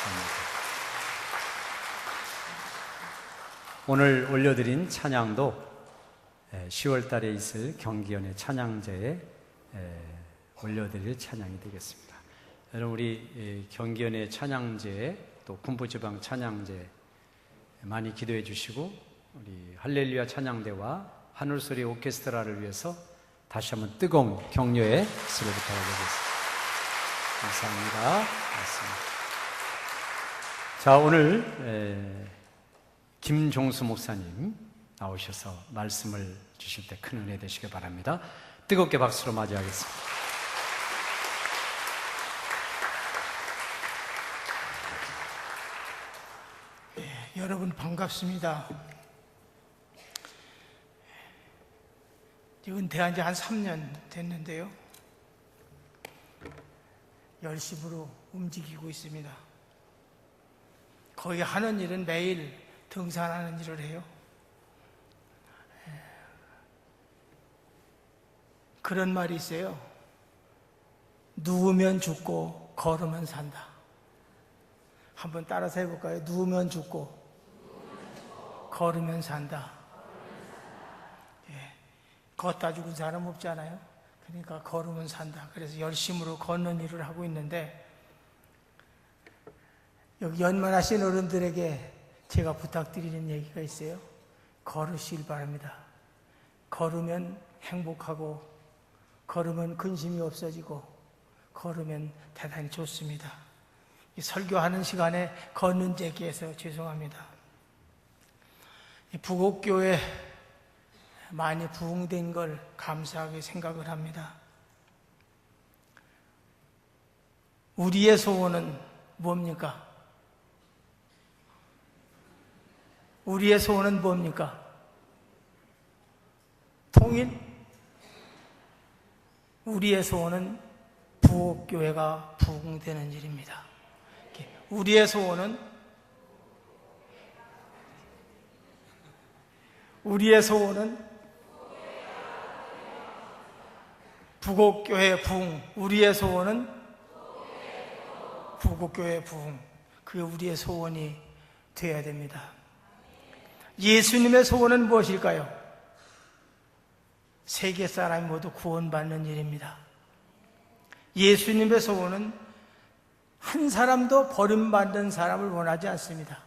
감사합니다. 오늘 올려드린 찬양도 10월 달에 있을 경기연의 찬양제에 올려드릴 찬양이 되겠습니다. 여러분, 우리 경기연의 찬양제 또 군부지방 찬양제 많이 기도해 주시고, 우리 할렐루야 찬양대와 하늘소리 오케스트라를 위해서 다시 한번 뜨거운 격려의 수를 부탁드리겠습니다. 감사합니다. 고맙습니다. 자, 오늘 김종수 목사님 나오셔서 말씀을 주실 때 큰 은혜 되시길 바랍니다. 뜨겁게 박수로 맞이하겠습니다. 여러분 반갑습니다. 은퇴한 지 한 3년 됐는데요, 열심으로 움직이고 있습니다. 거의 하는 일은 매일 등산하는 일을 해요. 그런 말이 있어요. 누우면 죽고 걸으면 산다. 한번 따라서 해볼까요? 누우면 죽고 걸으면 산다. 걷다 죽은 사람 없잖아요. 그러니까 걸으면 산다. 그래서 열심으로 걷는 일을 하고 있는데, 여기 연만하신 어른들에게 제가 부탁드리는 얘기가 있어요. 걸으시길 바랍니다. 걸으면 행복하고, 걸으면 근심이 없어지고, 걸으면 대단히 좋습니다. 이 설교하는 시간에 걷는 얘기해서 죄송합니다. 이 부곡교회 많이 부흥된 걸 감사하게 생각을 합니다. 우리의 소원은 뭡니까? 우리의 소원은 뭡니까? 통일? 우리의 소원은 부곡교회가 부흥되는 일입니다. 우리의 소원은 부곡교회 부흥. 우리의 소원은 부곡교회 부흥. 그게 우리의 소원이 되어야 됩니다. 예수님의 소원은 무엇일까요? 세계 사람이 모두 구원받는 일입니다. 예수님의 소원은 한 사람도 버림받는 사람을 원하지 않습니다.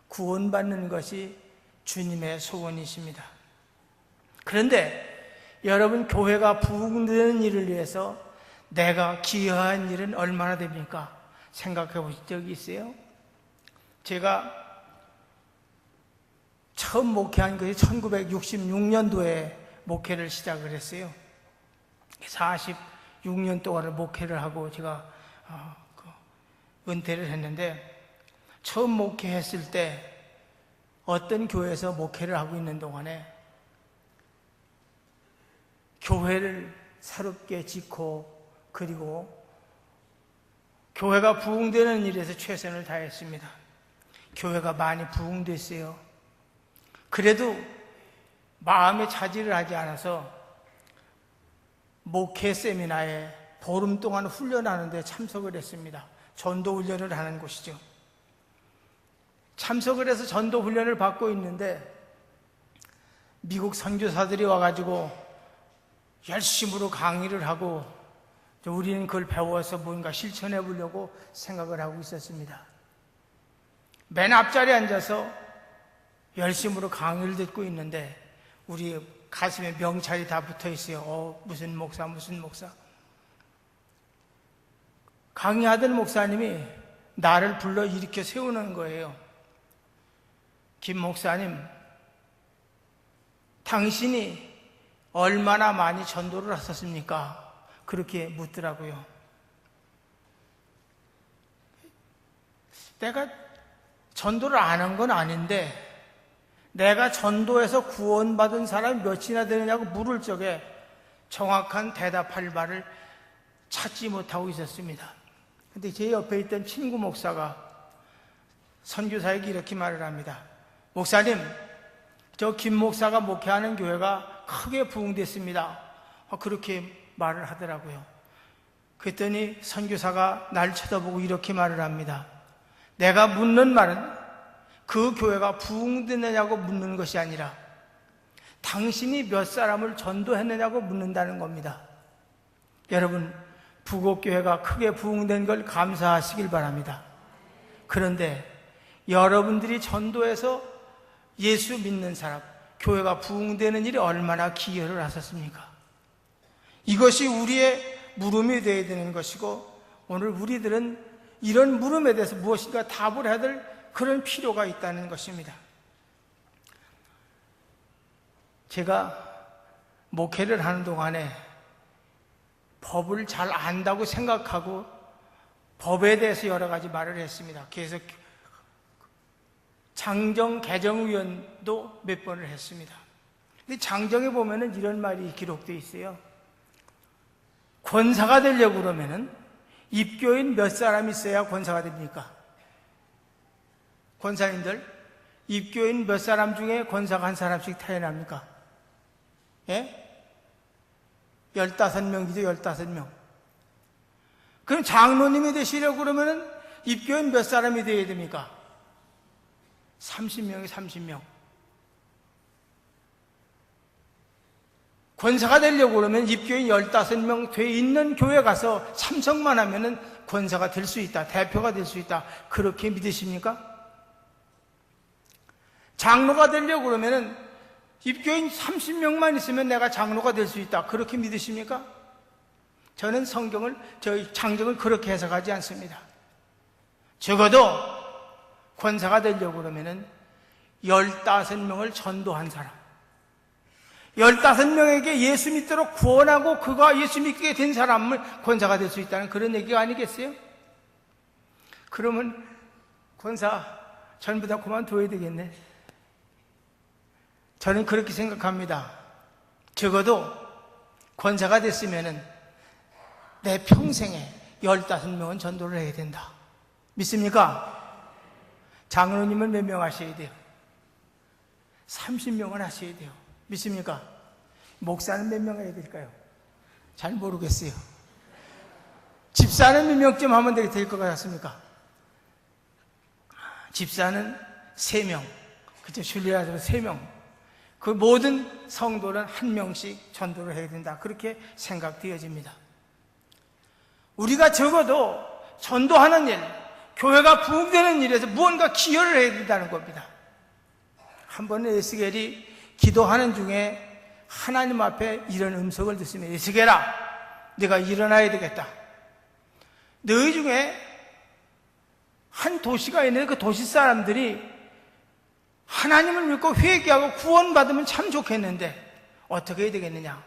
구원받는 것이 주님의 소원이십니다. 그런데 여러분, 교회가 부흥되는 일을 위해서 내가 기여한 일은 얼마나 됩니까? 생각해 보신 적이 있어요? 제가 처음 목회한 것이 1966년도에 목회를 시작을 했어요. 46년 동안을 목회를 하고 제가 은퇴를 했는데, 처음 목회했을 때 어떤 교회에서 목회를 하고 있는 동안에 교회를 새롭게 짓고, 그리고 교회가 부흥되는 일에서 최선을 다했습니다. 교회가 많이 부흥됐어요. 그래도 마음에 차지를 하지 않아서 목회 세미나에 보름 동안 훈련하는데 참석을 했습니다. 전도 훈련을 하는 곳이죠. 참석을 해서 전도 훈련을 받고 있는데, 미국 선교사들이 와가지고 열심으로 강의를 하고, 우리는 그걸 배워서 뭔가 실천해 보려고 생각을 하고 있었습니다. 맨 앞자리에 앉아서 열심으로 강의를 듣고 있는데 우리 가슴에 명찰이 다 붙어 있어요. 무슨 목사. 강의하던 목사님이 나를 불러 일으켜 세우는 거예요. 김 목사님, 당신이 얼마나 많이 전도를 하셨습니까? 그렇게 묻더라고요. 내가 전도를 안 한 건 아닌데, 내가 전도해서 구원받은 사람이 몇이나 되느냐고 물을 적에 정확한 대답할 말을 찾지 못하고 있었습니다. 근데 제 옆에 있던 친구 목사가 선교사에게 이렇게 말을 합니다. 목사님, 저 김 목사가 목회하는 교회가 크게 부흥됐습니다. 그렇게 말을 하더라고요. 그랬더니 선교사가 날 쳐다보고 이렇게 말을 합니다. 내가 묻는 말은 그 교회가 부흥되느냐고 묻는 것이 아니라 당신이 몇 사람을 전도했느냐고 묻는다는 겁니다. 여러분, 부곡교회가 크게 부흥된 걸 감사하시길 바랍니다. 그런데 여러분들이 전도해서 예수 믿는 사람, 교회가 부흥되는 일이 얼마나 기여를 하셨습니까? 이것이 우리의 물음이 되어야 되는 것이고, 오늘 우리들은 이런 물음에 대해서 무엇인가 답을 해야 될 그런 필요가 있다는 것입니다. 제가 목회를 하는 동안에 법을 잘 안다고 생각하고 법에 대해서 여러 가지 말을 했습니다. 계속 장정 개정위원도 몇 번을 했습니다. 근데 장정에 보면은 이런 말이 기록되어 있어요. 권사가 되려고 그러면은 입교인 몇 사람 있어야 권사가 됩니까? 권사님들, 입교인 몇 사람 중에 권사가 한 사람씩 태어납니까? 예? 15명이죠, 15명. 그럼 장로님이 되시려고 그러면은 입교인 몇 사람이 되어야 됩니까? 30명이 30명. 권사가 되려고 그러면 입교인 15명 돼 있는 교회 가서 참석만 하면은 권사가 될 수 있다, 대표가 될 수 있다. 그렇게 믿으십니까? 장로가 되려고 그러면은 입교인 30명만 있으면 내가 장로가 될 수 있다. 그렇게 믿으십니까? 저는 성경을, 저희 장정을 그렇게 해석하지 않습니다. 적어도 권사가 되려고 그러면은 15명을 전도한 사람, 15명에게 예수 믿도록 구원하고 그가 예수 믿게 된 사람을 권사가 될 수 있다는 그런 얘기가 아니겠어요? 그러면 권사 전부 다 그만둬야 되겠네. 저는 그렇게 생각합니다. 적어도 권사가 됐으면은 내 평생에 15명은 전도를 해야 된다. 믿습니까? 장로님은 몇 명 하셔야 돼요? 30명은 하셔야 돼요. 믿습니까? 목사는 몇 명 해야 될까요? 잘 모르겠어요. 집사는 몇 명쯤 하면 될 것 같습니까? 집사는 3명. 그죠? 줄리아서 3명. 그 모든 성도는 1명씩 전도를 해야 된다. 그렇게 생각되어집니다. 우리가 적어도 전도하는 일, 교회가 부흥되는 일에서 무언가 기여를 해야 된다는 겁니다. 한 번은 에스겔이 기도하는 중에 하나님 앞에 이런 음성을 듣습니다. 에스겔아, 네가 일어나야 되겠다. 너희 중에 한 도시가 있는데 그 도시 사람들이 하나님을 믿고 회개하고 구원받으면 참 좋겠는데 어떻게 해야 되겠느냐?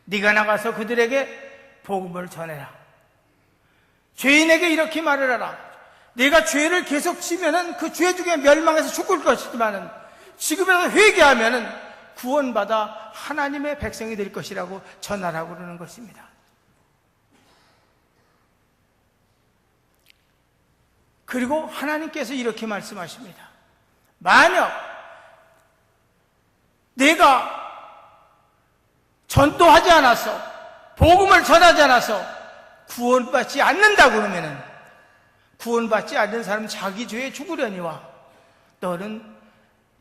네가 나가서 그들에게 복음을 전해라. 죄인에게 이렇게 말을 하라. 내가 죄를 계속 지면은 그 죄 중에 멸망해서 죽을 것이지만은 지금이라도 회개하면은 구원받아 하나님의 백성이 될 것이라고 전하라고 그러는 것입니다. 그리고 하나님께서 이렇게 말씀하십니다. 만약 내가 전도하지 않아서 복음을 전하지 않아서 구원받지 않는다 그러면은 구원받지 않는 사람은 자기 죄에 죽으려니와 너는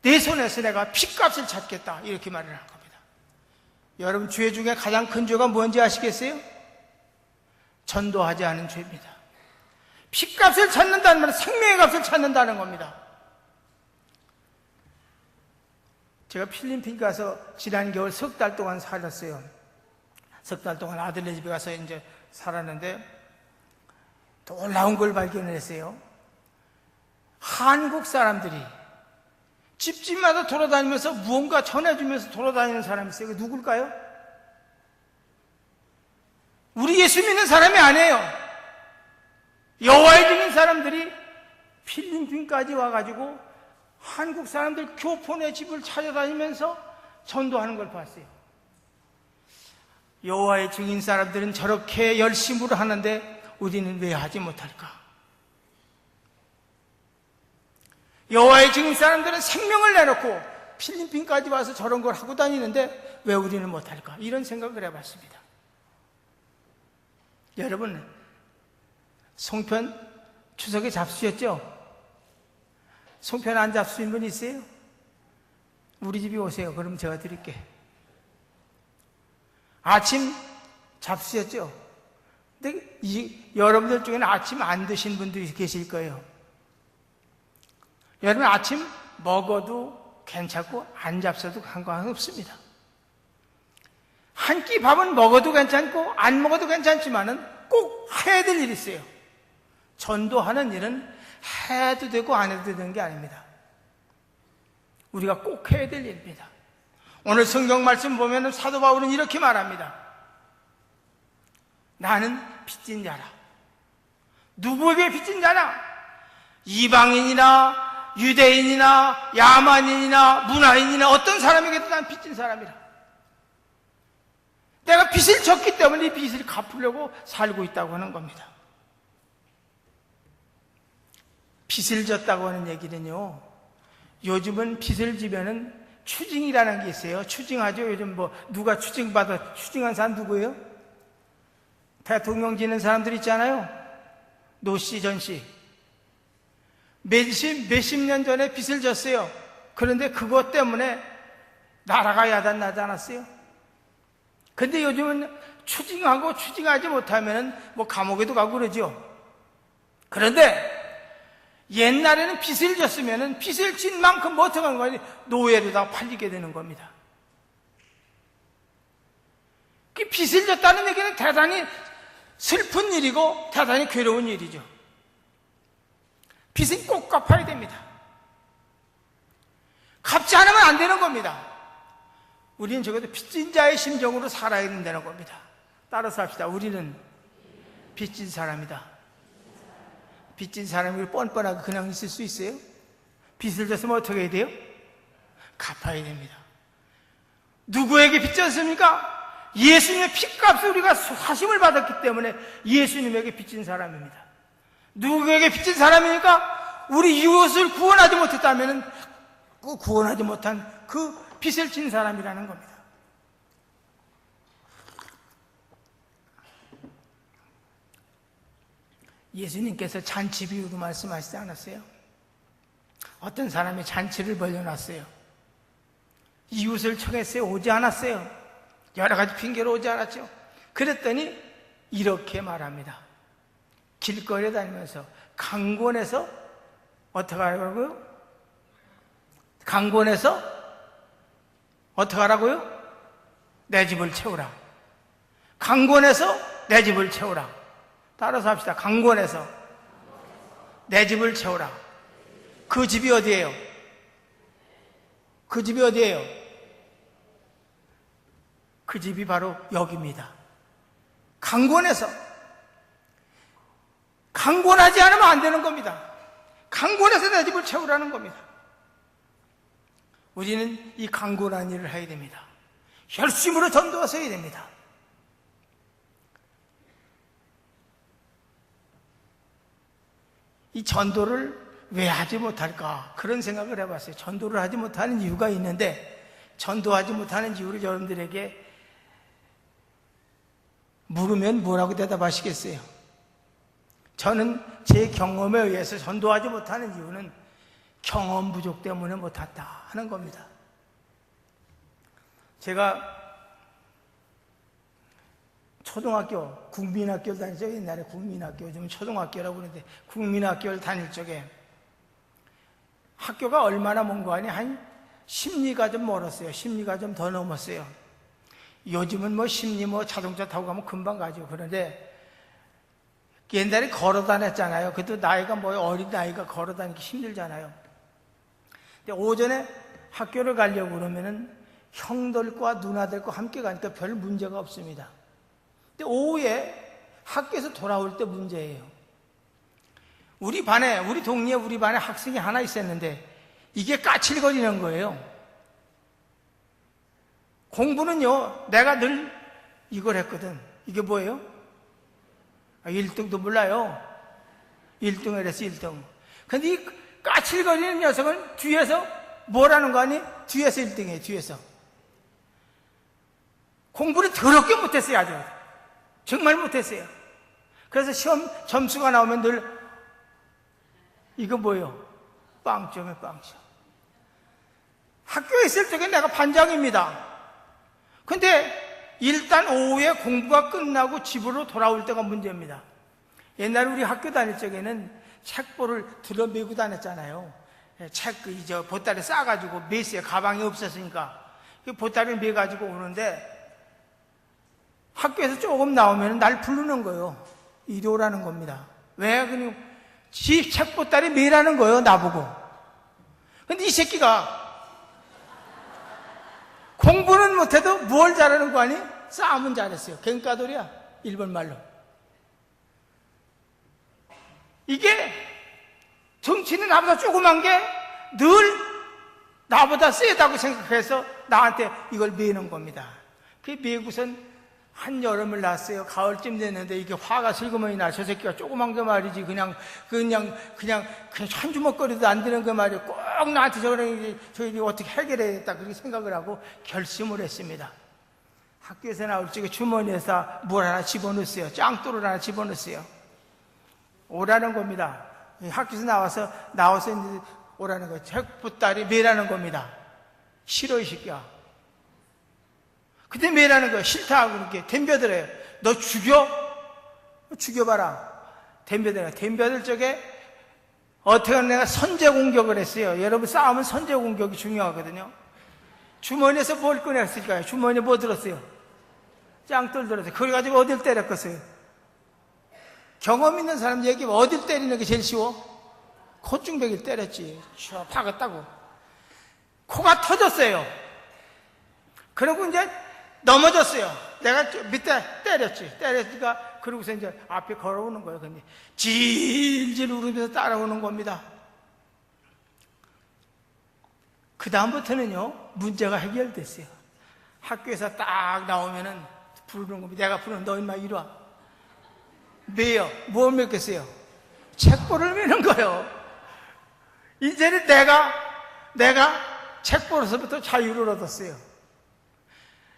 내 손에서 내가 핏값을 찾겠다 이렇게 말을 한 겁니다. 여러분, 죄 중에 가장 큰 죄가 뭔지 아시겠어요? 전도하지 않은 죄입니다. 핏값을 찾는다는 말은 생명의 값을 찾는다는 겁니다. 제가 필리핀 가서 지난 겨울 3달 동안 살았어요. 3달 동안 아들네 집에 가서 이제 살았는데 놀라운 걸 발견했어요. 한국 사람들이 집집마다 돌아다니면서 무언가 전해주면서 돌아다니는 사람이 있어요. 누굴까요? 우리 예수 믿는 사람이 아니에요. 여호와의 증인 사람들이 필리핀까지 와가지고 한국 사람들 교포네 집을 찾아다니면서 전도하는 걸 봤어요. 여호와의 증인 사람들은 저렇게 열심으로 하는데 우리는 왜 하지 못할까? 여호와의 증인 사람들은 생명을 내놓고 필리핀까지 와서 저런 걸 하고 다니는데 왜 우리는 못할까? 이런 생각을 해봤습니다. 여러분, 송편 추석에 잡수셨죠? 송편 안 잡수신 분 있어요? 우리 집에 오세요. 그럼 제가 드릴게. 아침 잡수셨죠? 근데 여러분들 중에는 아침 안 드신 분도 계실 거예요. 여러분 아침 먹어도 괜찮고 안 잡숴도 상관없습니다. 한 끼 밥은 먹어도 괜찮고 안 먹어도 괜찮지만은 꼭 해야 될 일이 있어요. 전도하는 일은 해도 되고 안 해도 되는 게 아닙니다. 우리가 꼭 해야 될 일입니다. 오늘 성경 말씀 보면 사도 바울은 이렇게 말합니다. 나는 빚진 자라. 누구에게 빚진 자냐? 이방인이나 유대인이나 야만인이나 문화인이나 어떤 사람에게도 난 빚진 사람이라. 내가 빚을 졌기 때문에 이 빚을 갚으려고 살고 있다고 하는 겁니다. 빚을 졌다고 하는 얘기는요, 요즘은 빚을 지면은 추징이라는 게 있어요. 추징하죠. 요즘 뭐 누가 추징받아 추징한 사람 누구예요? 대통령 지는 사람들 있잖아요. 노씨, 전씨. 몇십 년 전에 빚을 졌어요. 그런데 그것 때문에 나라가 야단 나지 않았어요? 근데 요즘은 추징하고 추징하지 못하면 뭐 감옥에도 가고 그러죠. 그런데 옛날에는 빚을 졌으면 빚을 진 만큼 뭐 어떻게 하는 거예요? 노예로 다 팔리게 되는 겁니다. 그 빚을 졌다는 얘기는 대단히 슬픈 일이고 대단히 괴로운 일이죠. 빚은 꼭 갚아야 됩니다. 갚지 않으면 안 되는 겁니다. 우리는 적어도 빚진 자의 심정으로 살아야 된다는 겁니다. 따라서 합시다. 우리는 빚진 사람이다. 빚진 사람이 뻔뻔하게 그냥 있을 수 있어요? 빚을 졌으면 어떻게 해야 돼요? 갚아야 됩니다. 누구에게 빚 졌습니까? 예수님의 핏값을 우리가 사심을 받았기 때문에 예수님에게 빚진 사람입니다. 누구에게 빚진 사람입니까? 우리 이웃을 구원하지 못했다면 그 구원하지 못한 그 빚을 진 사람이라는 겁니다. 예수님께서 잔치 비유로 말씀하시지 않았어요? 어떤 사람이 잔치를 벌려놨어요. 이웃을 청했어요? 오지 않았어요? 여러 가지 핑계로 오지 않았죠? 그랬더니 이렇게 말합니다. 길거리에 다니면서 강권에서 어떻게 하라고요? 강권에서 어떻게 하라고요? 내 집을 채우라. 강권에서 내 집을 채우라. 따라서 합시다. 강권에서 내 집을 채우라. 그 집이 어디예요? 그 집이 어디예요? 그 집이 바로 여기입니다. 강권에서. 강권하지 않으면 안 되는 겁니다. 강권해서 내 집을 채우라는 겁니다. 우리는 이 강권한 일을 해야 됩니다. 열심으로 전도해서 해야 됩니다. 이 전도를 왜 하지 못할까? 그런 생각을 해봤어요. 전도를 하지 못하는 이유가 있는데, 전도하지 못하는 이유를 여러분들에게 물으면 뭐라고 대답하시겠어요? 저는 제 경험에 의해서 전도하지 못하는 이유는 경험 부족 때문에 못했다 하는 겁니다. 제가 초등학교, 국민학교를 다닐 적에, 옛날에 국민학교, 요즘 초등학교라고 그러는데 국민학교를 다닐 적에 학교가 얼마나 먼 거 아니? 한 10리가 좀 멀었어요. 10리가 좀 더 넘었어요. 요즘은 뭐 10리 뭐 자동차 타고 가면 금방 가죠. 그런데 옛날에 걸어 다녔잖아요. 그래도 나이가 뭐 어린 나이가 걸어 다니기 힘들잖아요. 근데 오전에 학교를 가려고 그러면은 형들과 누나들과 함께 가니까 별 문제가 없습니다. 근데 오후에 학교에서 돌아올 때 문제예요. 우리 동네에 우리 반에 학생이 하나 있었는데 이게 까칠거리는 거예요. 공부는요, 내가 늘 이걸 했거든. 이게 뭐예요? 1등도 몰라요. 1등을 했어, 1등. 근데 이 까칠거리는 녀석은 뒤에서 뭐라는 거 아니? 뒤에서 1등이에요, 뒤에서. 공부를 더럽게 못했어요, 아주. 정말 못했어요. 그래서 시험 점수가 나오면 늘 이거 뭐예요? 빵점에 빵점. 학교에 있을 적에 내가 반장입니다. 근데 일단 오후에 공부가 끝나고 집으로 돌아올 때가 문제입니다. 옛날에 우리 학교 다닐 적에는 책보를 들어 메고 다녔잖아요. 책, 보따리 싸가지고 메시에 가방이 없었으니까. 보따리를 메가지고 오는데 학교에서 조금 나오면 날 부르는 거예요. 이리 오라는 겁니다. 왜? 그냥 집 책보따리 메라는 거예요, 나보고. 근데 이 새끼가 공부는 못해도 뭘 잘하는 거 아니? 싸움은 잘했어요. 갱까돌이야, 일본 말로. 이게 덩치는 나보다 조그만 게 늘 나보다 세다고 생각해서 나한테 이걸 메는 겁니다. 그 메고선 한여름을 났어요. 가을쯤 됐는데 이게 화가 슬그머니 나. 저 새끼가 조그만 게 말이지. 그냥 한 주먹거리도 안 되는 거 말이에요. 꼭 나한테 저기 어떻게 해결해야겠다. 그렇게 생각을 하고 결심을 했습니다. 학교에서 나올 적에 주머니에서 물 하나 집어넣었어요. 짱돌을 하나 집어넣었어요. 오라는 겁니다. 학교에서 나와서 이제 오라는 거예요. 책보따리 매라는 겁니다. 싫어, 이 새끼야. 근데 매라는 거예요. 싫다고 그렇게 덤벼들어요. 너 죽여? 죽여봐라. 덤벼들어요. 덤벼들 적에 어떻게 하면 내가 선제 공격을 했어요. 여러분, 싸움은 선제 공격이 중요하거든요. 주머니에서 뭘 꺼냈을까요? 주머니에 뭐 들었어요? 짱돌 들었어요. 그걸 가지고 어딜 때렸겠어요? 경험 있는 사람 얘기하면 어딜 때리는 게 제일 쉬워? 콧중배기를 때렸지. 박았다고. 코가 터졌어요. 그러고 이제 넘어졌어요. 내가 밑에 때렸지. 때렸으니까, 그러고서 이제 앞에 걸어오는 거예요. 근데 질질 울으면서 따라오는 겁니다. 그다음부터는요, 문제가 해결됐어요. 학교에서 딱 나오면은 부르는 겁니다. 내가 부르는 너 임마 이리 와. 매요. 뭘 맺겠어요? 책보를 매는 거예요. 이제는 내가 책보로서부터 자유를 얻었어요.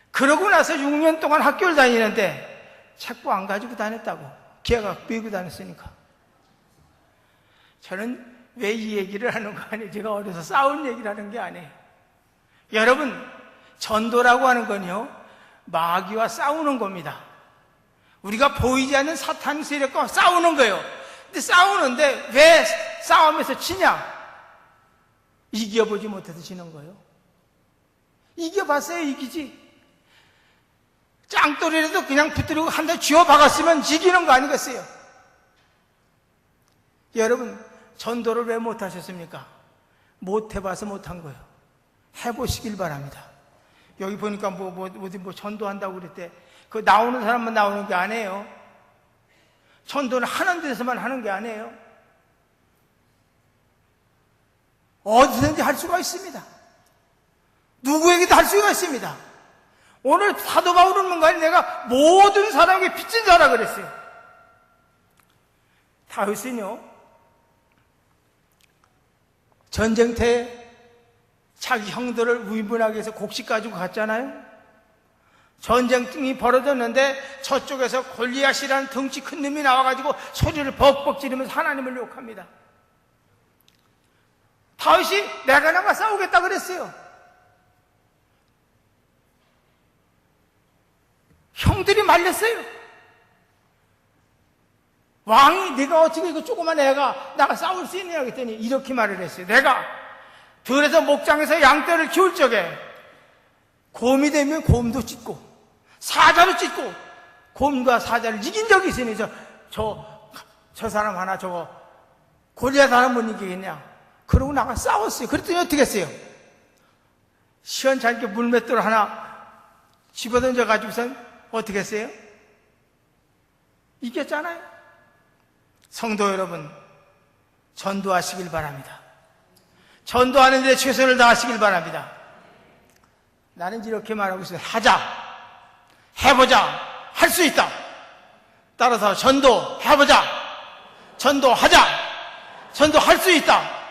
그러고 나서 6년 동안 학교를 다니는데 책보 안 가지고 다녔다고. 걔가 메고 다녔으니까. 저는 왜 이 얘기를 하는 거 아니에요? 제가 어려서 싸운 얘기를 하는 게 아니에요. 여러분, 전도라고 하는 건요, 마귀와 싸우는 겁니다. 우리가 보이지 않는 사탄 세력과 싸우는 거예요. 근데 싸우는데 왜 싸움에서 지냐? 이겨보지 못해서 지는 거예요. 이겨봤어야 이기지. 짱돌이라도 그냥 붙들고 한 대 쥐어 박았으면 이기는 거 아니겠어요? 여러분, 전도를 왜 못하셨습니까? 못해봐서 못한 거예요. 해보시길 바랍니다. 여기 보니까 뭐 전도한다고 그랬대. 그 나오는 사람만 나오는 게 아니에요. 전도는 하는 데서만 하는 게 아니에요. 어디든지 할 수가 있습니다. 누구에게도 할 수가 있습니다. 오늘 사도 바울은 뭔가 내가 모든 사람에게 빚진 자라 그랬어요. 다윗은요, 전쟁터에 자기 형들을 위문하기 위해서 곡식 가지고 갔잖아요. 전쟁이 벌어졌는데 저쪽에서 골리앗이라는 덩치 큰 놈이 나와가지고 소리를 벅벅 지르면서 하나님을 욕합니다. 다윗이 내가 나가 싸우겠다 그랬어요. 형들이 말렸어요. 왕이 네가 어떻게 이거 조그만 애가 나가 싸울 수 있느냐 그랬더니 이렇게 말을 했어요. 내가 들에서 목장에서 양떼를 키울 적에 곰이 되면 곰도 찢고 사자도 찢고 곰과 사자를 이긴 적이 있으니 저 사람 하나 저거 골리앗 하나 못 이기겠냐. 그러고 나가 싸웠어요. 그랬더니 어떻게 했어요? 시원찮게 물맷돌 하나 집어던져 가지고선 어떻게 했어요? 이겼잖아요. 성도 여러분, 전도하시길 바랍니다. 전도하는 데 최선을 다하시길 바랍니다. 나는 이렇게 말하고 있어요. 하자, 해보자, 할 수 있다. 따라서 전도해보자, 전도하자, 전도할 수 있다.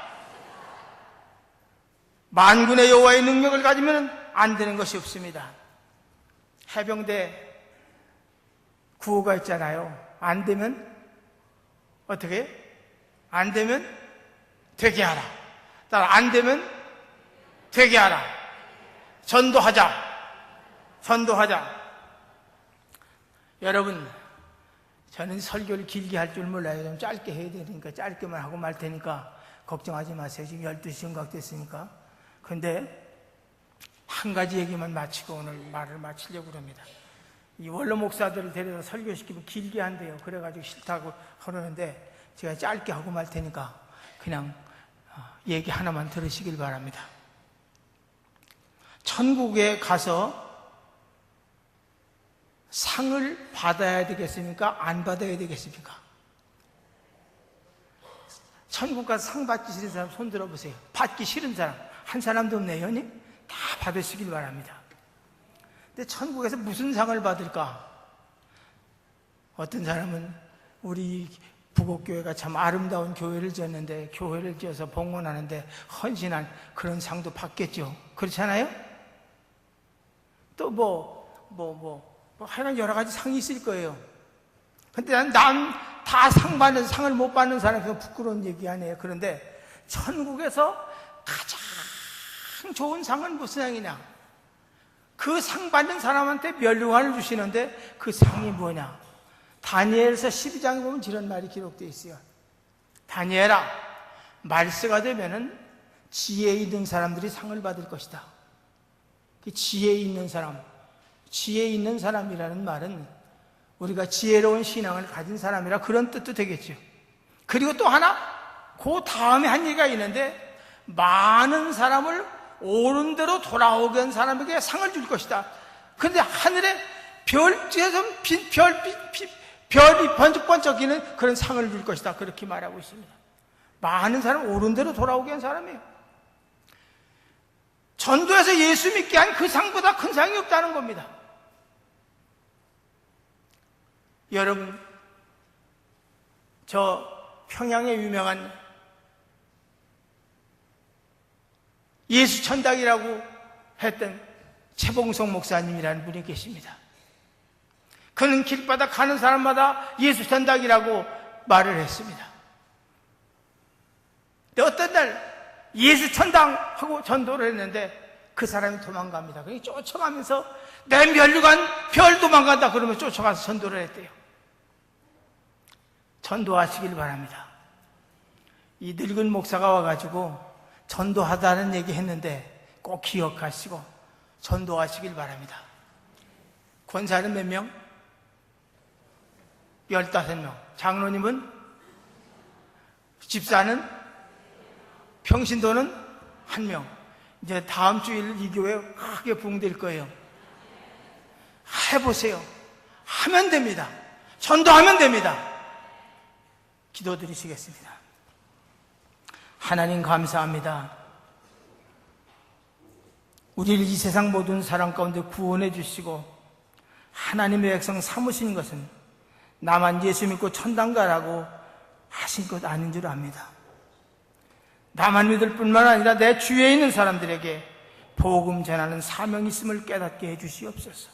만군의 여호와의 능력을 가지면 안 되는 것이 없습니다. 해병대 구호가 있잖아요. 안 되면 어떻게? 안 되면 되게 하라. 따라 안 되면 되게 하라. 전도하자. 전도하자. 여러분, 저는 설교를 길게 할 줄 몰라요. 좀 짧게 해야 되니까 짧게만 하고 말 테니까 걱정하지 마세요. 지금 12시 생각됐으니까. 근데 한 가지 얘기만 마치고 오늘 말을 마치려고 합니다. 이 원로 목사들을 데려다 설교시키면 길게 한대요. 그래가지고 싫다고 그러는데 제가 짧게 하고 말 테니까 그냥 얘기 하나만 들으시길 바랍니다. 천국에 가서 상을 받아야 되겠습니까? 안 받아야 되겠습니까? 천국 가서 상 받기 싫은 사람 손 들어보세요. 받기 싫은 사람 한 사람도 없네요. 다 받으시길 바랍니다. 근데 천국에서 무슨 상을 받을까? 어떤 사람은 우리 부곡교회가 참 아름다운 교회를 지었는데 교회를 지어서 봉헌하는데 헌신한 그런 상도 받겠죠. 그렇잖아요? 또 하여간 여러 가지 상이 있을 거예요. 근데 난 다 상 받는 상을 못 받는 사람에서 부끄러운 얘기 아니에요. 그런데 천국에서 가장 좋은 상은 무슨 상이냐? 그 상 받는 사람한테 멸류관을 주시는데 그 상이 뭐냐? 다니엘서 12장에 보면 이런 말이 기록되어 있어요. 다니엘아, 말세가 되면은 지혜 있는 사람들이 상을 받을 것이다. 그 지혜 있는 사람이라는 말은 우리가 지혜로운 신앙을 가진 사람이라 그런 뜻도 되겠죠. 그리고 또 하나, 그 다음에 한 얘기가 있는데 많은 사람을 옳은 대로 돌아오게 한 사람에게 상을 줄 것이다. 그런데 하늘에 별에서 별이 번쩍번쩍이는 그런 상을 줄 것이다. 그렇게 말하고 있습니다. 많은 사람을 옳은 대로 돌아오게 한 사람이에요. 전도에서 예수 믿게 한 그 상보다 큰 상이 없다는 겁니다. 여러분, 저 평양에 유명한 예수 천당이라고 했던 최봉성 목사님이라는 분이 계십니다. 그는 길바닥 가는 사람마다 예수 천당이라고 말을 했습니다. 근데 어떤 날 예수 천당 하고 전도를 했는데 그 사람이 도망갑니다. 그냥 쫓아가면서 내 멸류관 별 도망간다 그러면 쫓아가서 전도를 했대요. 전도하시길 바랍니다. 이 늙은 목사가 와가지고 전도하다는 얘기 했는데 꼭 기억하시고 전도하시길 바랍니다. 권사는 몇 명? 15명. 장로님은? 집사는? 평신도는? 1명. 이제 다음 주일 이 교회 크게 부흥될 거예요. 해보세요. 하면 됩니다. 전도하면 됩니다. 기도드리시겠습니다. 하나님 감사합니다. 우리를 이 세상 모든 사람 가운데 구원해 주시고 하나님의 백성 삼으신 것은 나만 예수 믿고 천당 가라고 하신 것 아닌 줄 압니다. 나만 믿을 뿐만 아니라 내 주위에 있는 사람들에게 복음 전하는 사명이 있음을 깨닫게 해 주시옵소서.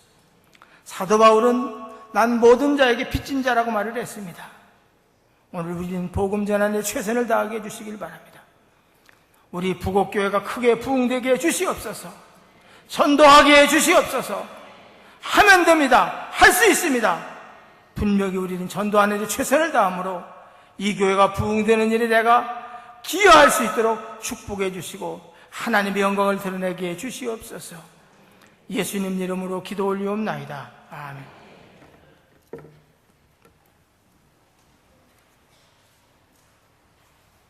사도 바울은 난 모든 자에게 빚진 자라고 말을 했습니다. 오늘 우리는 복음 전하는 데 최선을 다하게 해주시길 바랍니다. 우리 부곡교회가 크게 부흥되게 해주시옵소서. 전도하게 해주시옵소서. 하면 됩니다. 할 수 있습니다. 분명히 우리는 전도하는 데 최선을 다함으로 이 교회가 부흥되는 일에 내가 기여할 수 있도록 축복해 주시고 하나님의 영광을 드러내게 해주시옵소서. 예수님 이름으로 기도 올리옵나이다. 아멘.